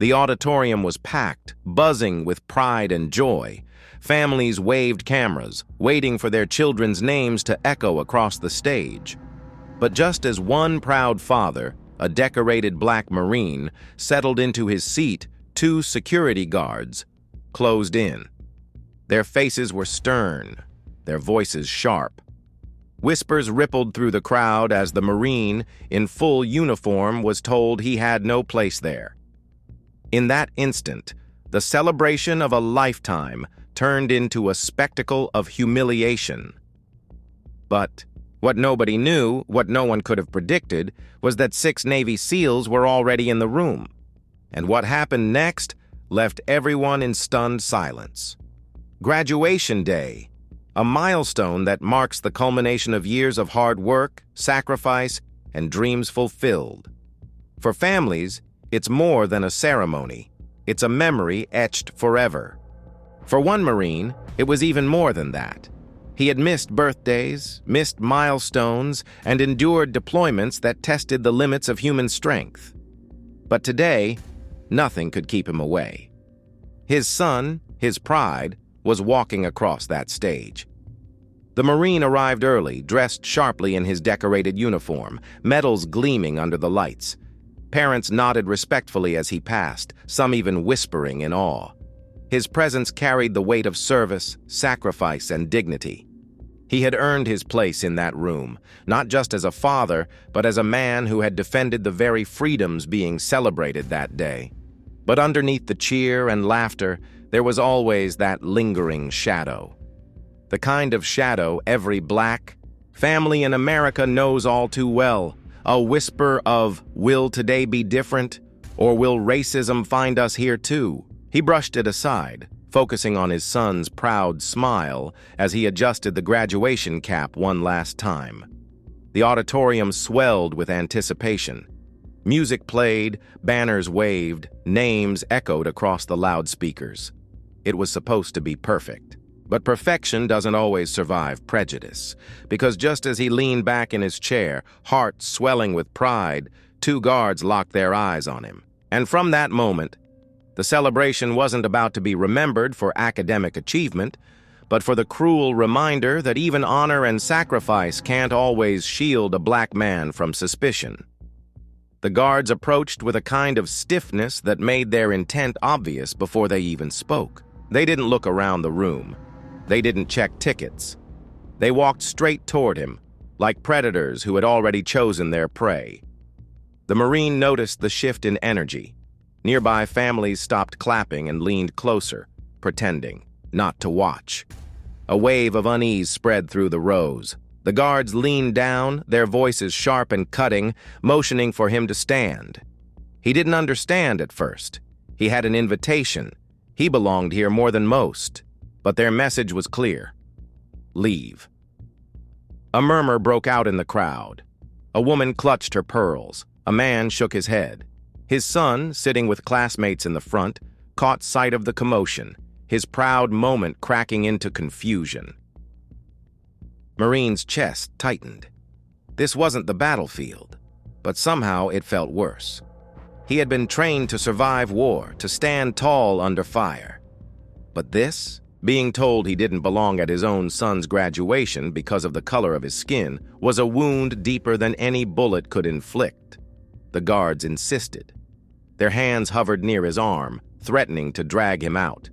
The auditorium was packed, buzzing with pride and joy. Families waved cameras, waiting for their children's names to echo across the stage. But just as one proud father, a decorated black Marine, settled into his seat, two security guards closed in. Their faces were stern, their voices sharp. Whispers rippled through the crowd as the Marine, in full uniform, was told he had no place there. In that instant, the celebration of a lifetime turned into a spectacle of humiliation. But what nobody knew, what no one could have predicted, was that 6 Navy SEALs were already in the room. And what happened next left everyone in stunned silence. Graduation Day, a milestone that marks the culmination of years of hard work, sacrifice, and dreams fulfilled. For families, it's more than a ceremony. It's a memory etched forever. For one Marine, it was even more than that. He had missed birthdays, missed milestones, and endured deployments that tested the limits of human strength. But today, nothing could keep him away. His son, his pride, was walking across that stage. The Marine arrived early, dressed sharply in his decorated uniform, medals gleaming under the lights. Parents nodded respectfully as he passed, some even whispering in awe. His presence carried the weight of service, sacrifice, and dignity. He had earned his place in that room, not just as a father, but as a man who had defended the very freedoms being celebrated that day. But underneath the cheer and laughter, there was always that lingering shadow. The kind of shadow every black family in America knows all too well. A whisper of, "Will today be different?" Or "Will racism find us here too?" He brushed it aside, focusing on his son's proud smile as he adjusted the graduation cap one last time. The auditorium swelled with anticipation. Music played, banners waved, names echoed across the loudspeakers. It was supposed to be perfect. But perfection doesn't always survive prejudice, because just as he leaned back in his chair, heart swelling with pride, 2 guards locked their eyes on him. And from that moment, the celebration wasn't about to be remembered for academic achievement, but for the cruel reminder that even honor and sacrifice can't always shield a black man from suspicion. The guards approached with a kind of stiffness that made their intent obvious before they even spoke. They didn't look around the room. They didn't check tickets. They walked straight toward him, like predators who had already chosen their prey. The Marine noticed the shift in energy. Nearby families stopped clapping and leaned closer, pretending not to watch. A wave of unease spread through the rows. The guards leaned down, their voices sharp and cutting, motioning for him to stand. He didn't understand at first. He had an invitation. He belonged here more than most. But their message was clear. Leave. A murmur broke out in the crowd. A woman clutched her pearls. A man shook his head. His son, sitting with classmates in the front, caught sight of the commotion, his proud moment cracking into confusion. Marine's chest tightened. This wasn't the battlefield, but somehow it felt worse. He had been trained to survive war, to stand tall under fire. But this, being told he didn't belong at his own son's graduation because of the color of his skin, was a wound deeper than any bullet could inflict. The guards insisted. Their hands hovered near his arm, threatening to drag him out.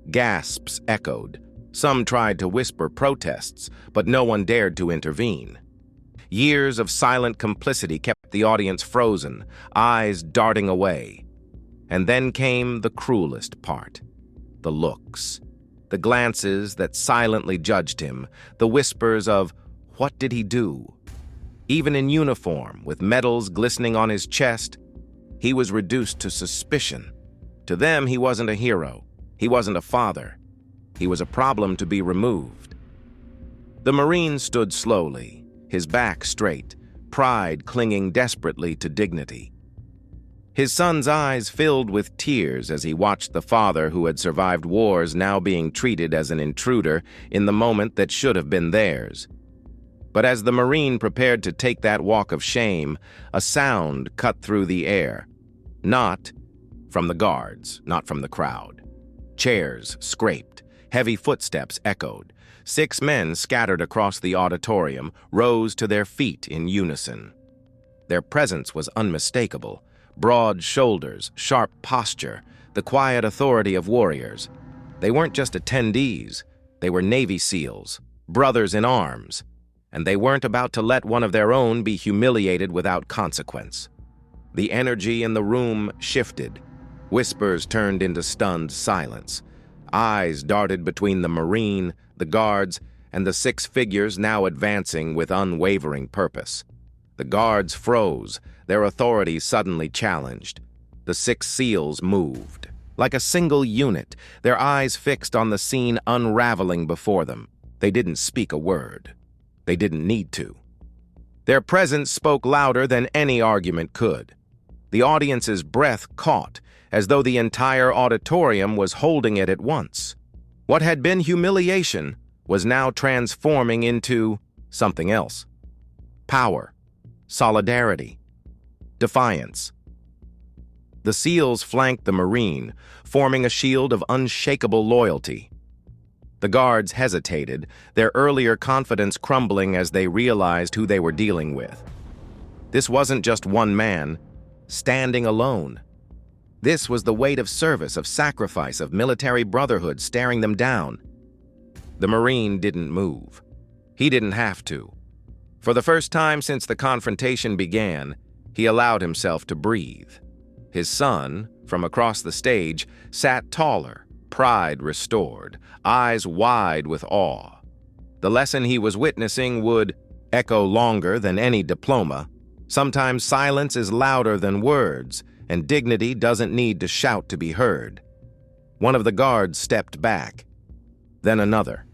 Gasps echoed. Some tried to whisper protests, but no one dared to intervene. Years of silent complicity kept the audience frozen, eyes darting away. And then came the cruelest part. The looks. The glances that silently judged him, the whispers of, "What did he do?" Even in uniform, with medals glistening on his chest, he was reduced to suspicion. To them, he wasn't a hero. He wasn't a father. He was a problem to be removed. The Marine stood slowly, his back straight, pride clinging desperately to dignity. His son's eyes filled with tears as he watched the father who had survived wars now being treated as an intruder in the moment that should have been theirs. But as the Marine prepared to take that walk of shame, a sound cut through the air. Not, from the guards, not from the crowd. Chairs scraped, heavy footsteps echoed. 6 men scattered across the auditorium rose to their feet in unison. Their presence was unmistakable. Broad shoulders, sharp posture, the quiet authority of warriors. They weren't just attendees, they were Navy SEALs, brothers in arms, and they weren't about to let one of their own be humiliated without consequence. The energy in the room shifted. Whispers turned into stunned silence. Eyes darted between the Marine, the guards, and the 6 figures now advancing with unwavering purpose. The guards froze, their authority suddenly challenged. The 6 SEALs moved. Like a single unit, their eyes fixed on the scene unraveling before them. They didn't speak a word. They didn't need to. Their presence spoke louder than any argument could. The audience's breath caught, as though the entire auditorium was holding it at once. What had been humiliation was now transforming into something else. Power, solidarity, defiance. The SEALs flanked the Marine, forming a shield of unshakable loyalty. The guards hesitated, their earlier confidence crumbling as they realized who they were dealing with. This wasn't just one man, standing alone. This was the weight of service, of sacrifice, of military brotherhood staring them down. The Marine didn't move. He didn't have to. For the first time since the confrontation began, he allowed himself to breathe. His son, from across the stage, sat taller, pride restored, eyes wide with awe. The lesson he was witnessing would echo longer than any diploma. Sometimes silence is louder than words, and dignity doesn't need to shout to be heard. One of the guards stepped back, then another.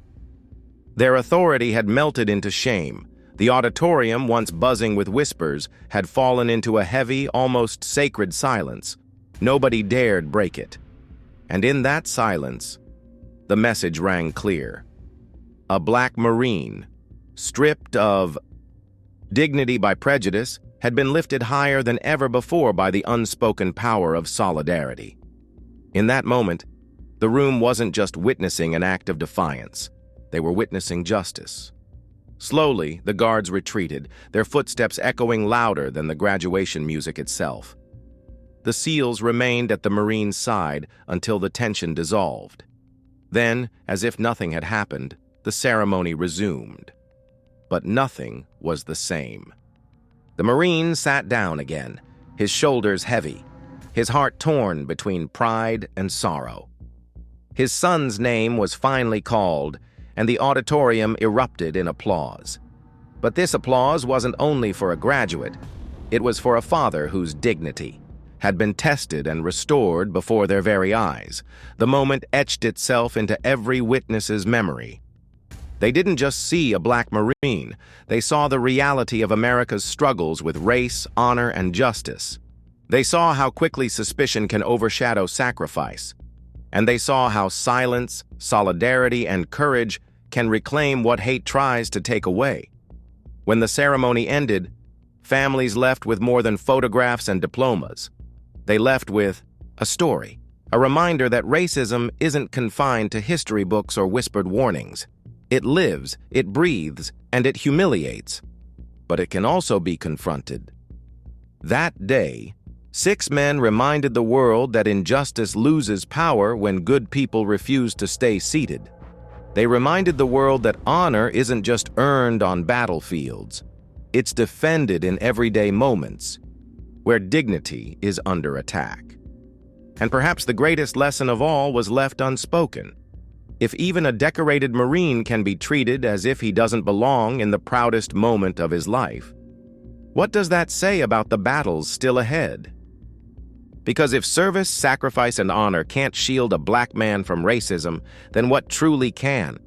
Their authority had melted into shame. The auditorium, once buzzing with whispers, had fallen into a heavy, almost sacred silence. Nobody dared break it. And in that silence, the message rang clear. A black Marine, stripped of dignity by prejudice, had been lifted higher than ever before by the unspoken power of solidarity. In that moment, the room wasn't just witnessing an act of defiance. They were witnessing justice. Slowly, the guards retreated, their footsteps echoing louder than the graduation music itself. The SEALs remained at the Marine's side until the tension dissolved. Then, as if nothing had happened, the ceremony resumed. But nothing was the same. The Marine sat down again, his shoulders heavy, his heart torn between pride and sorrow. His son's name was finally called, and the auditorium erupted in applause. But this applause wasn't only for a graduate. It was for a father whose dignity had been tested and restored before their very eyes. The moment etched itself into every witness's memory. They didn't just see a black Marine, they saw the reality of America's struggles with race, honor, and justice. They saw how quickly suspicion can overshadow sacrifice. And they saw how silence, solidarity, and courage can reclaim what hate tries to take away. When the ceremony ended, families left with more than photographs and diplomas. They left with a story, a reminder that racism isn't confined to history books or whispered warnings. It lives, it breathes, and it humiliates. But it can also be confronted. That day, 6 men reminded the world that injustice loses power when good people refuse to stay seated. They reminded the world that honor isn't just earned on battlefields. It's defended in everyday moments, where dignity is under attack. And perhaps the greatest lesson of all was left unspoken. If even a decorated Marine can be treated as if he doesn't belong in the proudest moment of his life, what does that say about the battles still ahead? Because if service, sacrifice, and honor can't shield a black man from racism, then what truly can?